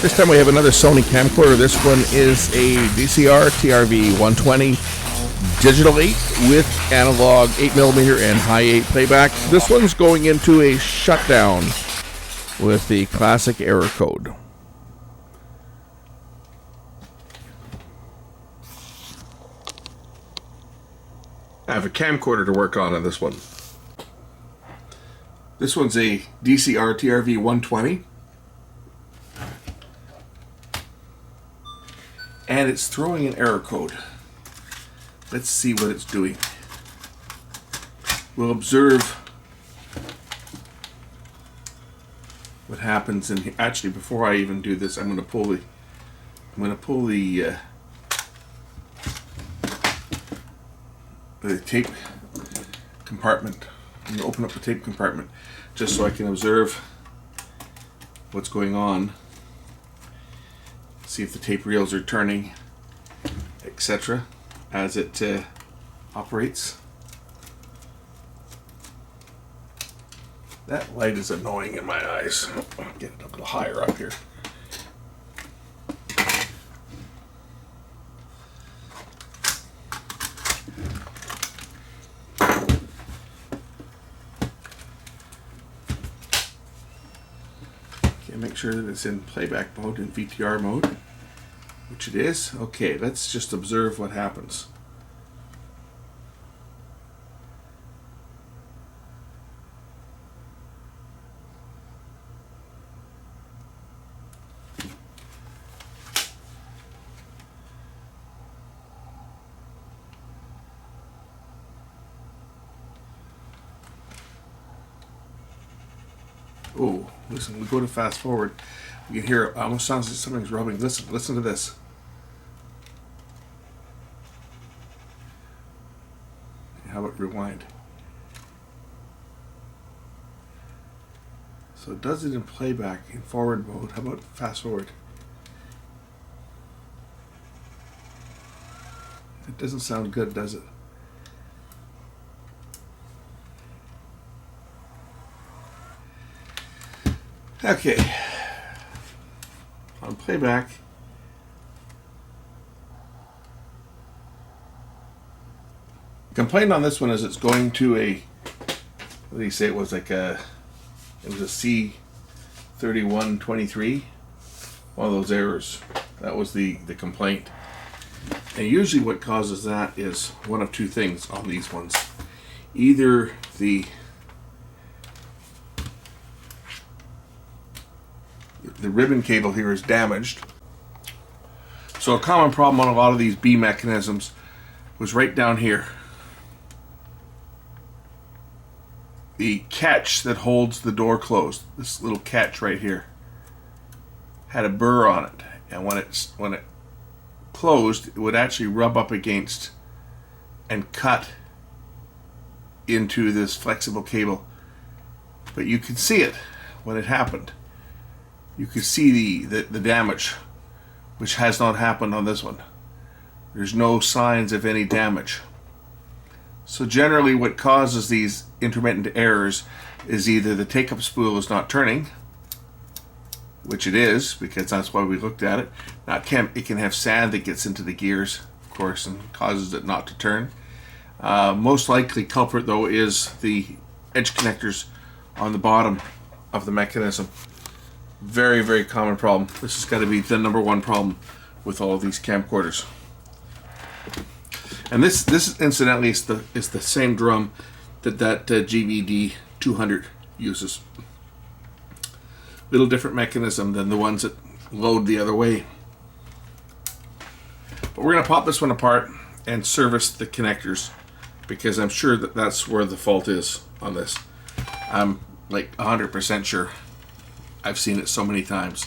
This time we have another Sony camcorder. This one is a DCRTRV120 Digital 8 with analog 8mm and high 8 playback. This one's going into a shutdown with the classic error code. I have a camcorder to work on this one. This one's a DCRTRV120. And it's throwing an error code. Let's see what it's doing. We'll observe what happens. And actually, before I even do this, I'm going to pull the tape compartment. I'm going to open up the tape compartment just so I can observe what's going on. See if the tape reels are turning, etc. as it operates. That light is annoying in my eyes. I'll get it a little higher up here. Okay, make sure that it's in playback mode, in VTR mode. Which it is. Okay, let's just observe what happens. Oh, listen, we go to fast forward. You can hear it almost sounds like something's rubbing. Listen to this. How about rewind? So it does it in playback, in forward mode. How about fast forward? It doesn't sound good, does it? Okay. On playback, complaint on this one is it's going to a, what do you say, it was a C3123, one of those errors. That was the complaint. And usually what causes that is one of two things on these ones. Either the ribbon cable here is damaged. So a common problem on a lot of these B mechanisms was right down here. The catch that holds the door closed, this little catch right here, had a burr on it, and when it closed, it would actually rub up against and cut into this flexible cable. But you could see it when it happened. You could see the damage, which has not happened on this one. There's no signs of any damage. So generally what causes these intermittent errors is either the take-up spool is not turning, which it is, because that's why we looked at it. Now it can have sand that gets into the gears, of course, and causes it not to turn. Most likely culprit, though, is the edge connectors on the bottom of the mechanism. Very, very common problem. This has got to be the number one problem with all of these camcorders. And this incidentally is the same drum that GVD 200 uses. Little different mechanism than the ones that load the other way. But we're going to pop this one apart and service the connectors, because I'm sure that that's where the fault is on this. I'm like 100% sure. I've seen it so many times.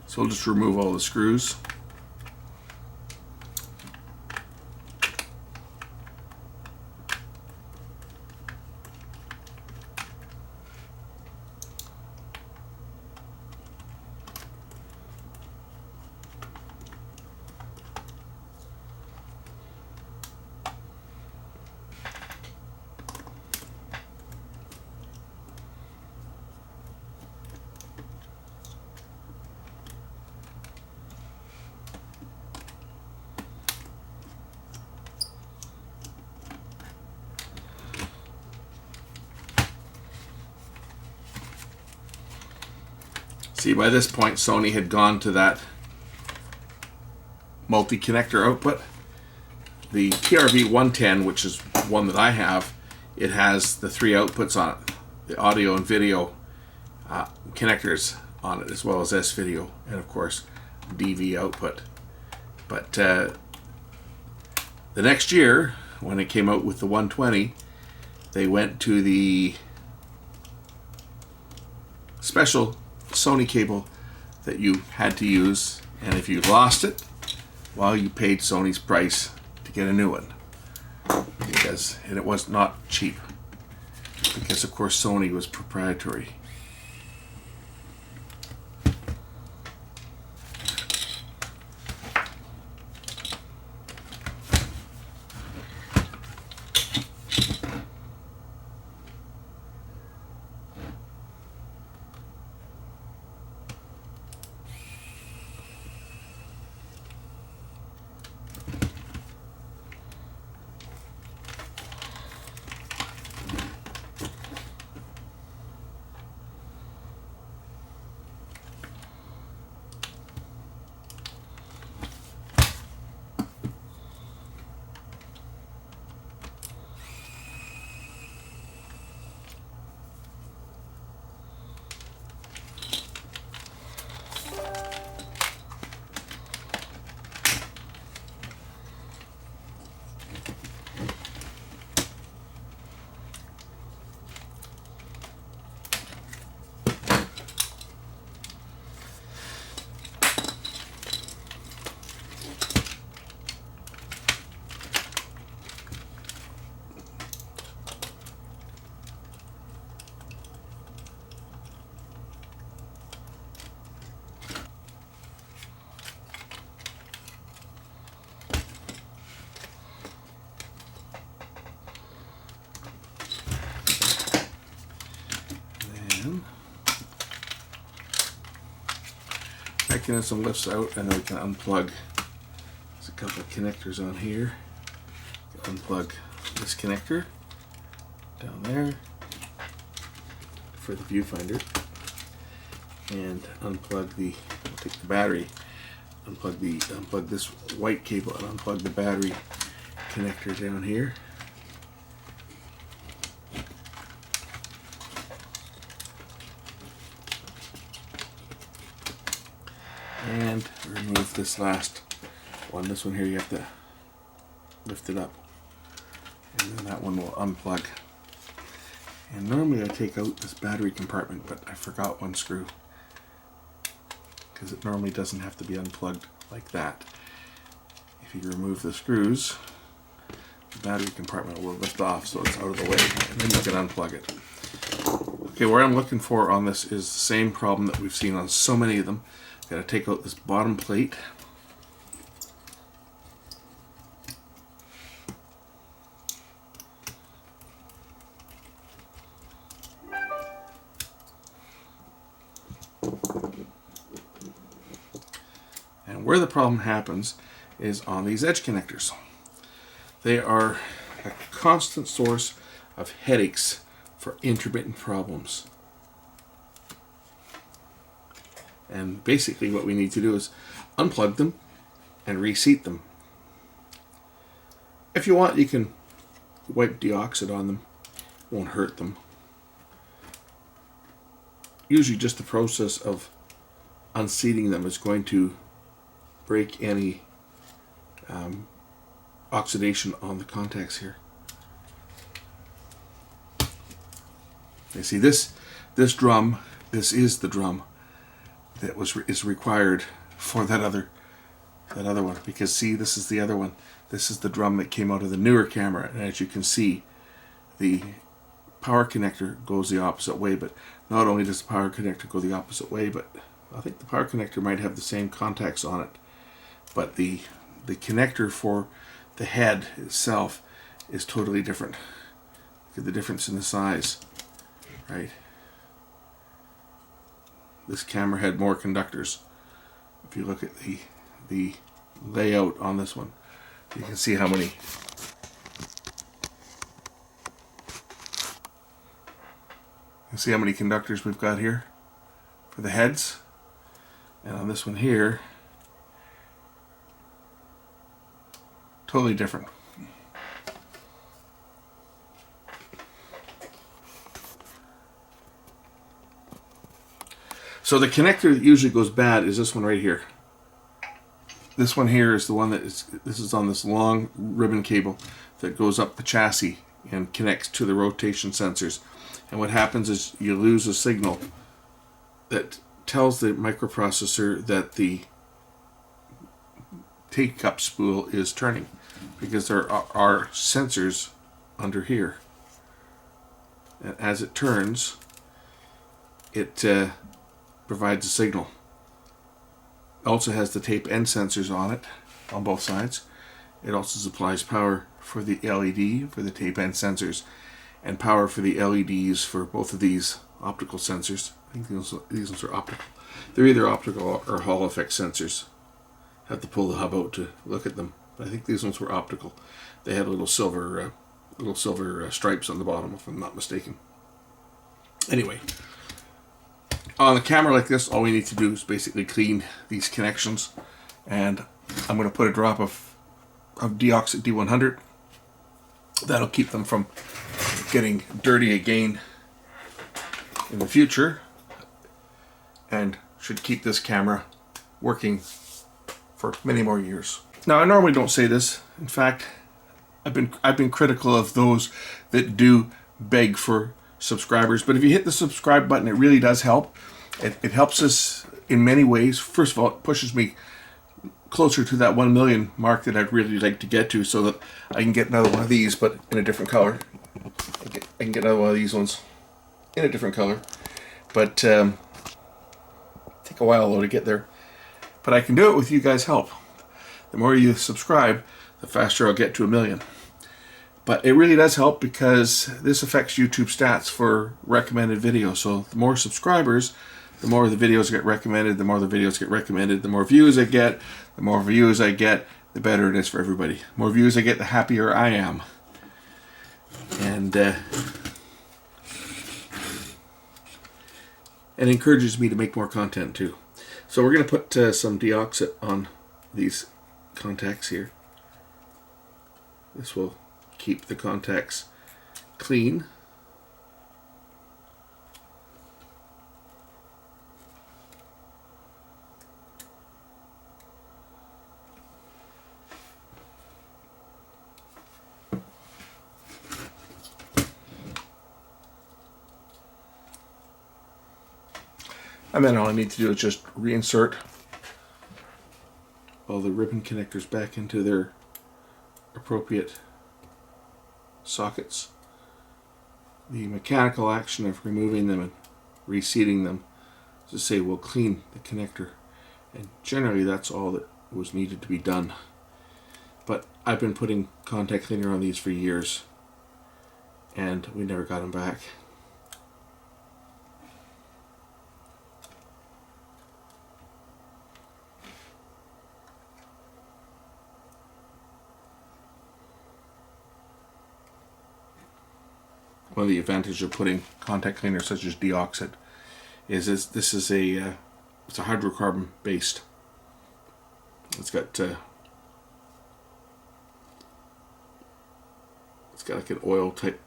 So we'll just remove all the screws. See, by this point Sony had gone to that multi-connector output. The TRV110, which is one that I have, it has the 3 outputs on it, the audio and video connectors on it, as well as S-video, and of course DV output. But the next year, when it came out with the 120, they went to the special Sony cable that you had to use, and if you lost it, well, you paid Sony's price to get a new one, because it was not cheap, because of course Sony was proprietary. Mechanism lifts out, and then we can unplug. There's a couple of connectors on here. Unplug this connector down there for the viewfinder, and unplug the. I'll take the battery. Unplug this white cable and unplug the battery connector down here. And remove this last one. This one here, you have to lift it up, and then that one will unplug. And normally I take out this battery compartment, but I forgot one screw, because it normally doesn't have to be unplugged like that. If you remove the screws, the battery compartment will lift off, so it's out of the way, and then you can unplug it. Okay, what I'm looking for on this is the same problem that we've seen on so many of them. Got to take out this bottom plate. And where the problem happens is on these edge connectors. They are a constant source of headaches for intermittent problems. And basically what we need to do is unplug them and reseat them. If you want, you can wipe deoxide on them. It won't hurt them. Usually just the process of unseating them is going to break any oxidation on the contacts here. You see this drum, this is the drum that is required for that other one, because see, this is the other one. This is the drum that came out of the newer camera, and as you can see, the power connector goes the opposite way. But not only does the power connector go the opposite way, but I think the power connector might have the same contacts on it, but the connector for the head itself is totally different. Look at the difference in the size, right? This camera had more conductors. If you look at the layout on this one, you can see how many. You see how many conductors we've got here for the heads. And on this one here, totally different. So the connector that usually goes bad is this one right here. This one here is the one that this is on this long ribbon cable that goes up the chassis and connects to the rotation sensors. And what happens is you lose a signal that tells the microprocessor that the take-up spool is turning, because there are sensors under here. And as it turns, it provides a signal. It also has the tape end sensors on it, on both sides. It also supplies power for the LED for the tape end sensors, and power for the LEDs for both of these optical sensors. I think these ones are optical. They're either optical or Hall effect sensors. Have to pull the hub out to look at them, but I think these ones were optical. They had little silver stripes on the bottom, if I'm not mistaken. Anyway, on a camera like this, all we need to do is basically clean these connections, and I'm going to put a drop of Deoxit D100. That'll keep them from getting dirty again in the future, and should keep this camera working for many more years. Now, I normally don't say this. In fact, I've been critical of those that do beg for subscribers, but if you hit the subscribe button, it really does help. It helps us in many ways. First of all, it pushes me closer to that 1 million mark that I'd really like to get to, so that I can get another one of these, but in a different color. I can get another one of these ones in a different color, but take a while though to get there. But I can do it with you guys' help. The more you subscribe, the faster I'll get to 1 million. But it really does help, because this affects YouTube stats for recommended videos. So the more subscribers, the more the videos get recommended. The more the videos get recommended, the more views I get. The more views I get, the better it is for everybody. The more views I get, the happier I am. And it encourages me to make more content too. So we're going to put some Deoxit on these contacts here. This will keep the contacts clean. And then all I need to do is just reinsert all the ribbon connectors back into their appropriate sockets. The mechanical action of removing them and reseating them, as I say, will clean the connector, and generally that's all that was needed to be done. But I've been putting contact cleaner on these for years, and we never got them back. One of the advantages of putting contact cleaner such as Deoxit is this is it's a hydrocarbon based. It's got like an oil type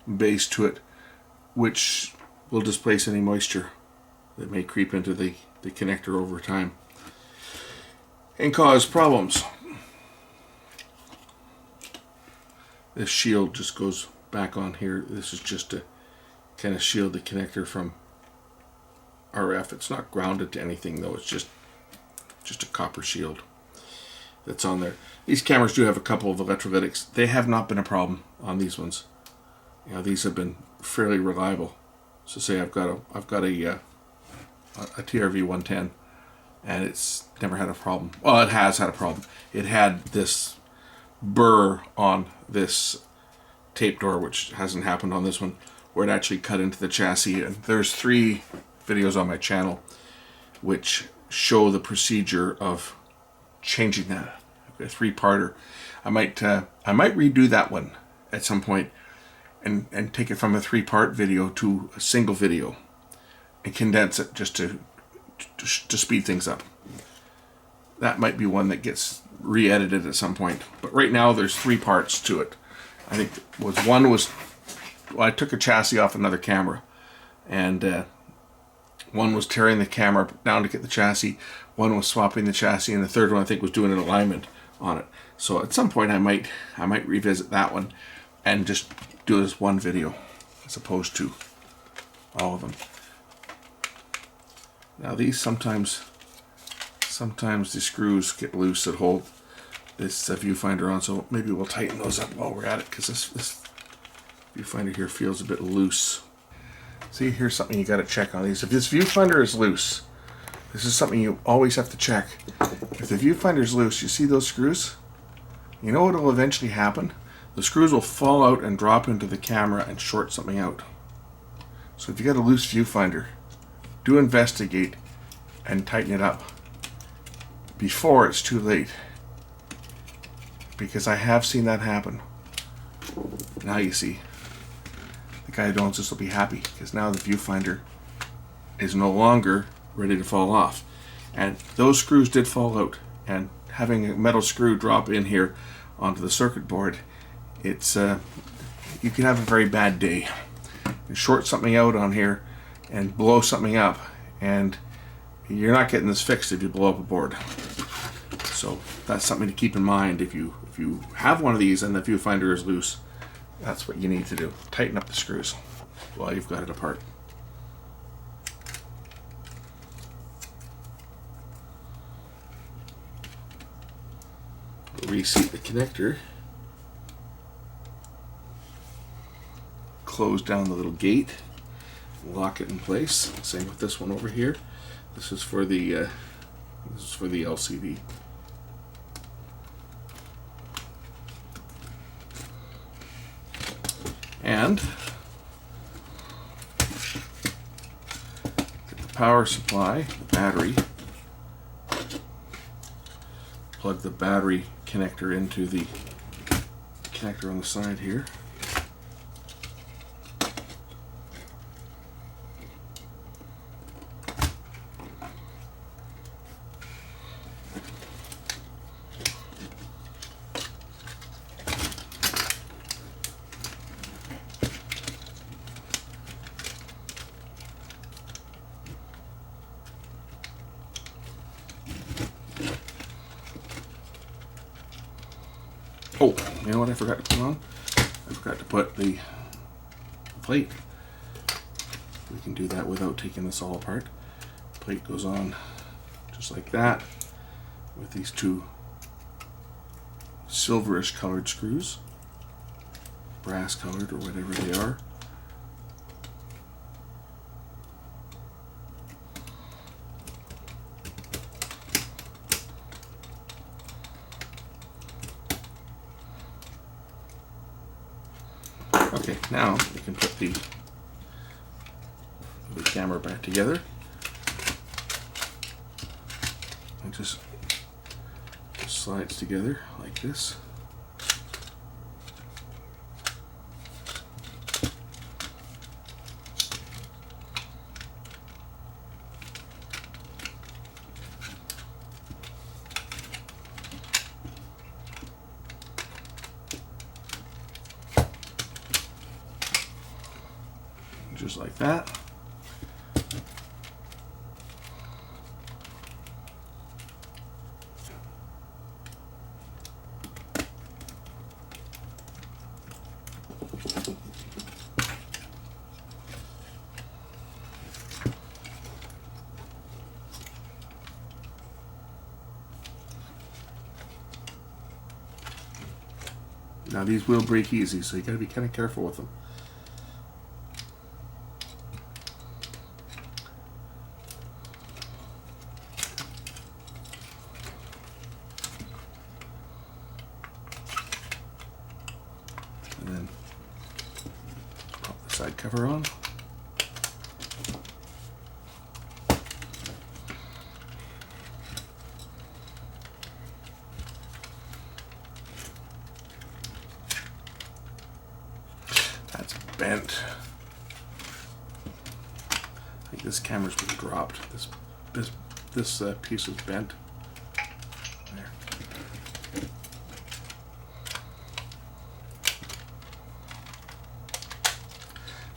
base to it, which will displace any moisture that may creep into the connector over time and cause problems. This shield just goes back on here. This is just to kind of shield the connector from RF. It's not grounded to anything though. It's just a copper shield that's on there. These cameras do have a couple of electrolytics. They have not been a problem on these ones. You know, these have been fairly reliable. So say I've got a TRV110, and it's never had a problem. Well, it has had a problem. It had this burr on this tape door, which hasn't happened on this one, where it actually cut into the chassis. And there's 3 videos on my channel which show the procedure of changing that. A 3-parter. I might redo that one at some point and take it from a 3-part video to a single video and condense it just to to speed things up. That might be one that gets re-edited at some point. But right now there's 3 parts to it. I think one was I took a chassis off another camera, and one was tearing the camera down to get the chassis, one was swapping the chassis, and the third one I think was doing an alignment on it. So at some point I might revisit that one and just do this one video as opposed to all of them. Now these sometimes the screws get loose that hold this viewfinder on, so maybe we'll tighten those up while we're at it, because this viewfinder here feels a bit loose. See, here's something you got to check on these. If this viewfinder is loose, this is something you always have to check. If the viewfinder is loose, you see those screws? You know what will eventually happen? The screws will fall out and drop into the camera and short something out. So if you got a loose viewfinder, do investigate and tighten it up before it's too late, because I have seen that happen. Now you see, the guy who owns this will be happy, because now the viewfinder is no longer ready to fall off. And those screws did fall out, and having a metal screw drop in here onto the circuit board, it's you can have a very bad day. You short something out on here and blow something up, and you're not getting this fixed if you blow up a board. So that's something to keep in mind. If you have one of these and the viewfinder is loose, that's what you need to do. Tighten up the screws while you've got it apart. Reseat the connector. Close down the little gate. Lock it in place. Same with this one over here. This is for the LCD. And get the power supply, the battery. Plug the battery connector into the connector on the side here. Oh, you know what I forgot to put on? I forgot to put the plate. We can do that without taking this all apart. The plate goes on just like that with these 2 silverish colored screws, brass colored or whatever they are. Okay, now we can put the camera back together. It just slides together like this. Just like that. Now these will break easy, so you got to be kind of careful with them. And then pop the side cover on. That's bent. I think this camera's been dropped. This this piece was bent. There.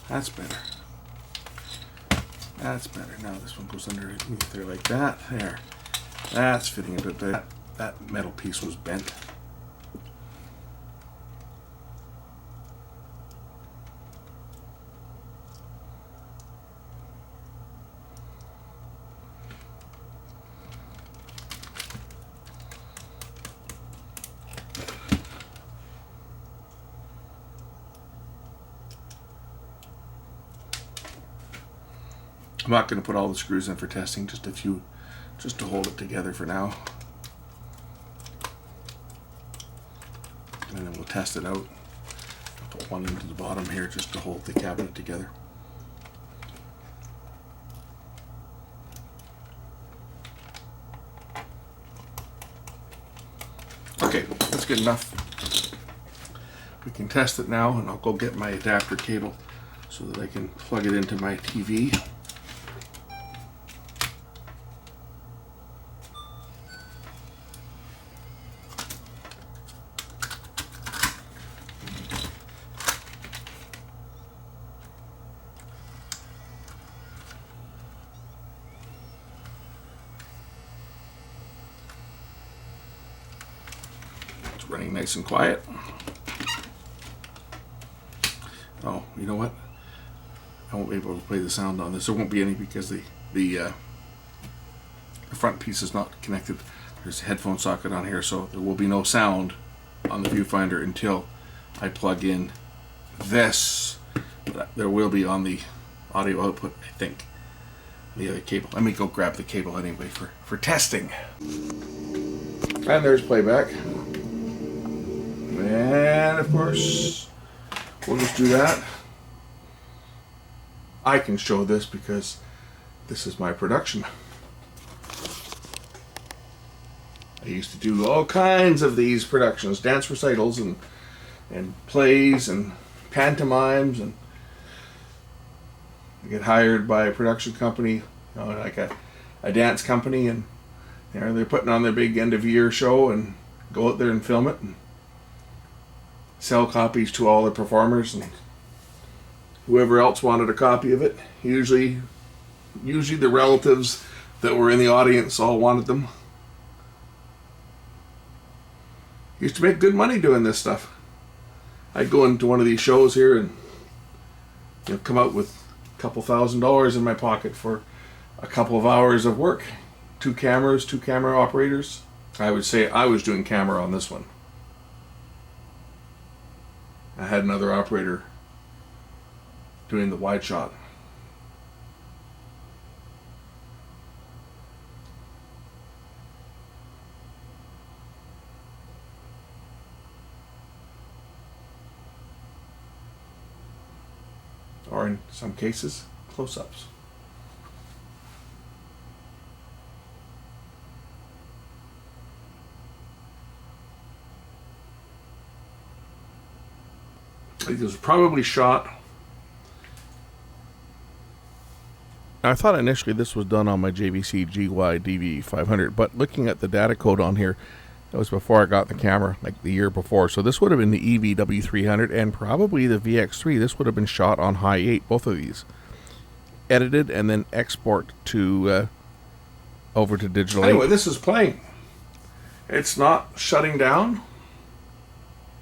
That's better. That's better. Now this one goes underneath there like that. There. That's fitting a bit better. That metal piece was bent. I'm not going to put all the screws in for testing, just a few, just to hold it together for now. And then we'll test it out. I'll put one into the bottom here just to hold the cabinet together. Okay, that's good enough. We can test it now, and I'll go get my adapter cable so that I can plug it into my TV. Running nice and quiet. Oh, you know what? I won't be able to play the sound on this. There won't be any because the front piece is not connected. There's a headphone socket on here, so there will be no sound on the viewfinder until I plug in this. But there will be on the audio output, I think, the other cable. Let me go grab the cable anyway for testing. And there's playback. And of course, we'll just do that. I can show this because this is my production. I used to do all kinds of these productions, dance recitals and plays and pantomimes, and I get hired by a production company, you know, like a dance company, and you know, they're putting on their big end of year show, and go out there and film it and sell copies to all the performers and whoever else wanted a copy of it. Usually the relatives that were in the audience all wanted them. Used to make good money doing this stuff. I'd go into one of these shows here and, you know, come out with a couple $1,000 in my pocket for a couple of hours of work. 2 cameras, 2 camera operators. I would say I was doing camera on this one. I had another operator doing the wide shot. Or in some cases, close-ups. It was probably shot. I thought initially this was done on my JVC GY DV500, but looking at the data code on here, that was before I got the camera, like the year before. So this would have been the EVW300 and probably the VX3. This would have been shot on high 8, both of these. Edited and then export to over to digital. Anyway, this is playing. It's not shutting down.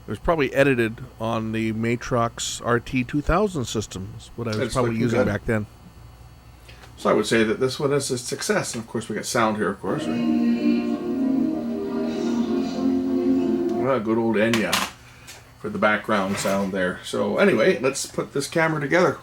It was probably edited on the Matrox RT2000 system, is what I was probably using back then. So I would say that this one is a success. And of course we got sound here, of course, right? Well, good old Enya for the background sound there. So anyway, let's put this camera together.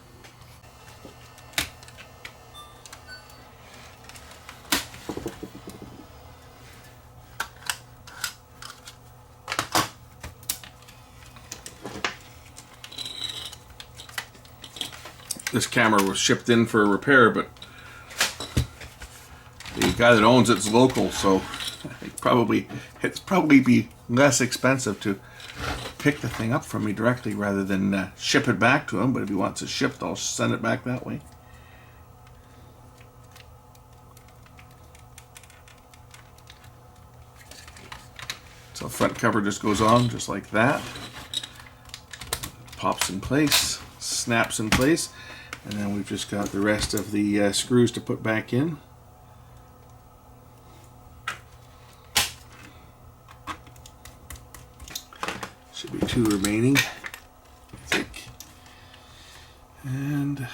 This camera was shipped in for a repair, but the guy that owns it's local, so it's probably be less expensive to pick the thing up from me directly rather than ship it back to him. But if he wants it shipped, I'll send it back that way. front cover just goes on just like that. Pops in place, snaps in place, and then we've just got the rest of the screws to put back in. Should be 2 remaining, I think. And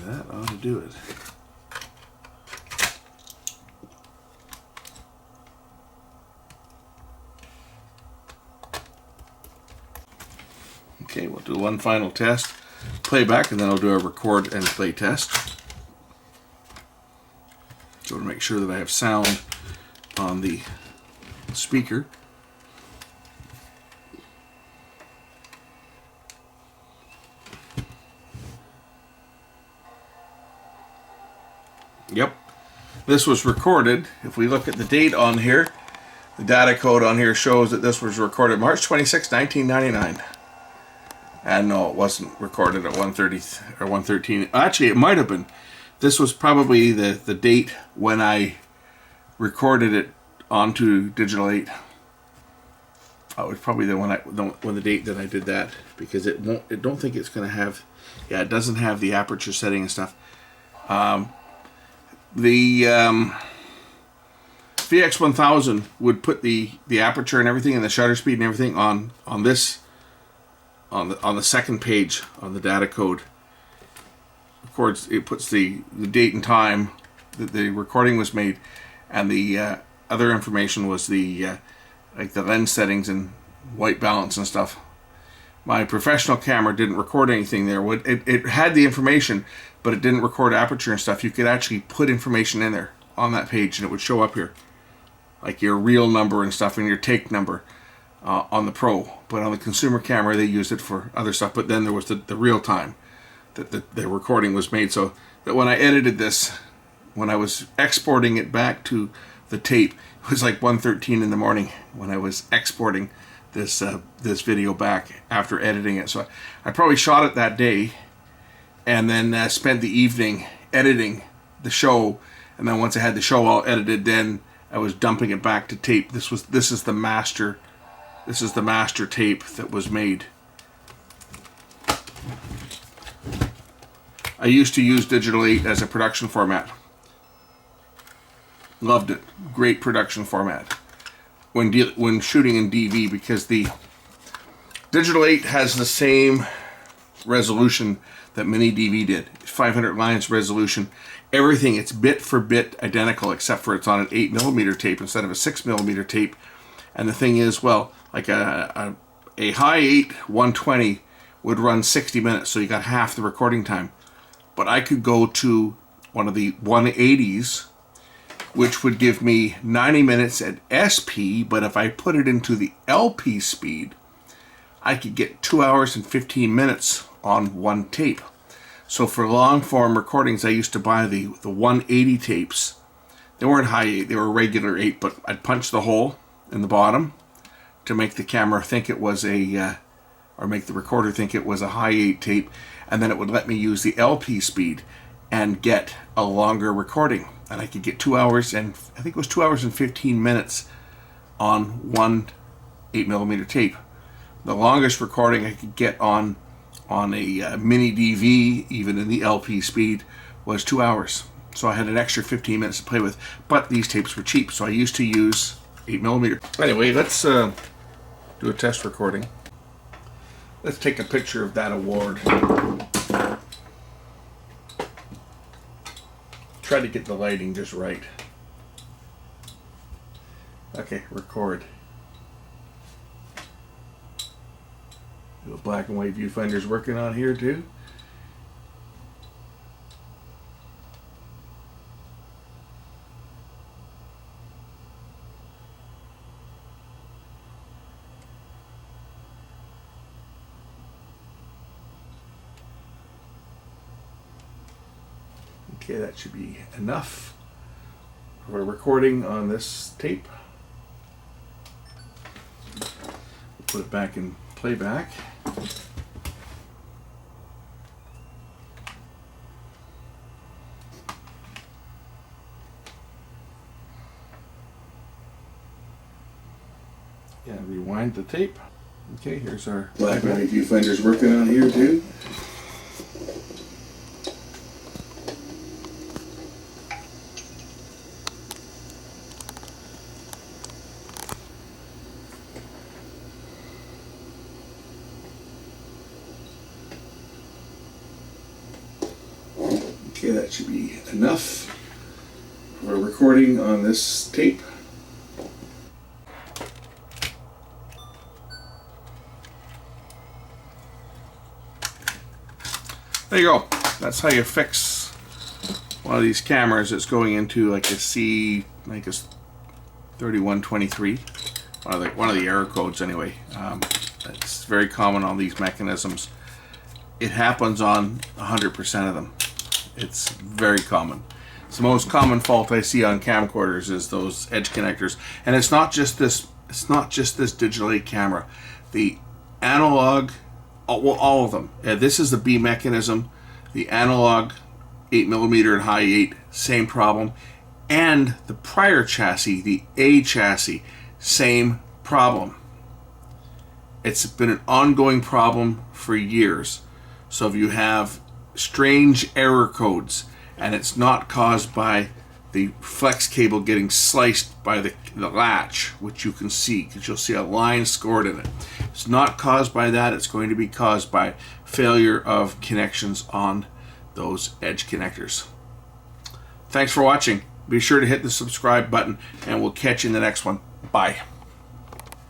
that ought to do it. Okay, we'll do one final test, playback, and then I'll do a record and play test. So to make sure that I have sound on the speaker. Yep, this was recorded. If we look at the date on here, the data code on here shows that this was recorded March 26, 1999. And no, it wasn't recorded at 1:30 or 1:13. Actually, it might have been. This was probably the date when I recorded it onto Digital 8. It was probably the date that I did that, because it don't think it's going to have. Yeah, it doesn't have the aperture setting and stuff. The VX1000 would put the aperture and everything and the shutter speed and everything on this. On the second page on the data code. Of course, it puts the date and time that the recording was made, and the other information was the like the lens settings and white balance and stuff. My professional camera didn't record anything there. It had the information, but it didn't record aperture and stuff. You could actually put information in there on that page, and it would show up here, like your reel number and stuff and your take number. On the Pro, but on the consumer camera they used it for other stuff. But then there was the real time that the recording was made, so that when I edited this, when I was exporting it back to the tape, it was like 1:13 in the morning when I was exporting this video back after editing it. So I probably shot it that day, and then spent the evening editing the show, and then once I had the show all edited, then I was dumping it back to tape. This is the master. This is the master tape that was made. I used to use Digital 8 as a production format. Loved it. Great production format when shooting in DV, because the Digital 8 has the same resolution that Mini DV did. 500 lines resolution. Everything, it's bit for bit identical, except for it's on an 8mm tape instead of a 6mm tape. And the thing is, well, like a high 8 120 would run 60 minutes, so you got half the recording time. But I could go to one of the 180s, which would give me 90 minutes at SP, but if I put it into the LP speed, I could get 2 hours and 15 minutes on one tape. So for long form recordings, I used to buy the 180 tapes. They weren't high 8, they were regular 8, but I'd punch the hole in the bottom to make the camera think it was or make the recorder think it was a high 8 tape, and then it would let me use the LP speed and get a longer recording. And I could get 2 hours and, I think it was 2 hours and 15 minutes on one 8mm tape. The longest recording I could get on a Mini DV, even in the LP speed, was 2 hours. So I had an extra 15 minutes to play with, but these tapes were cheap, so I used to use 8mm. Anyway, let's do a test recording. Let's take a picture of that award. Try to get the lighting just right. Okay, record. The black and white viewfinder's working on here too. Okay, that should be enough for recording on this tape. Put it back in playback. Yeah, rewind the tape. Okay, here's our Blackberry viewfinders working on here too. Okay, that should be enough for recording on this tape. There you go. That's how you fix one of these cameras that's going into like a C3123. One of the error codes anyway. It's very common on these mechanisms. It happens on 100% of them. It's very common. It's the most common fault I see on camcorders is those edge connectors. And it's not just this. It's not just this Digital 8 camera. The analog. Well, all of them. This is the B mechanism. The analog 8mm and high 8, same problem. And the prior chassis, the A chassis, same problem. It's been an ongoing problem for years. So if you have strange error codes and it's not caused by the flex cable getting sliced by the latch, which you can see because you'll see a line scored in it. It's not caused by that. It's going to be caused by failure of connections on those edge connectors. Thanks for watching. Be sure to hit the subscribe button and we'll catch you in the next one. Bye.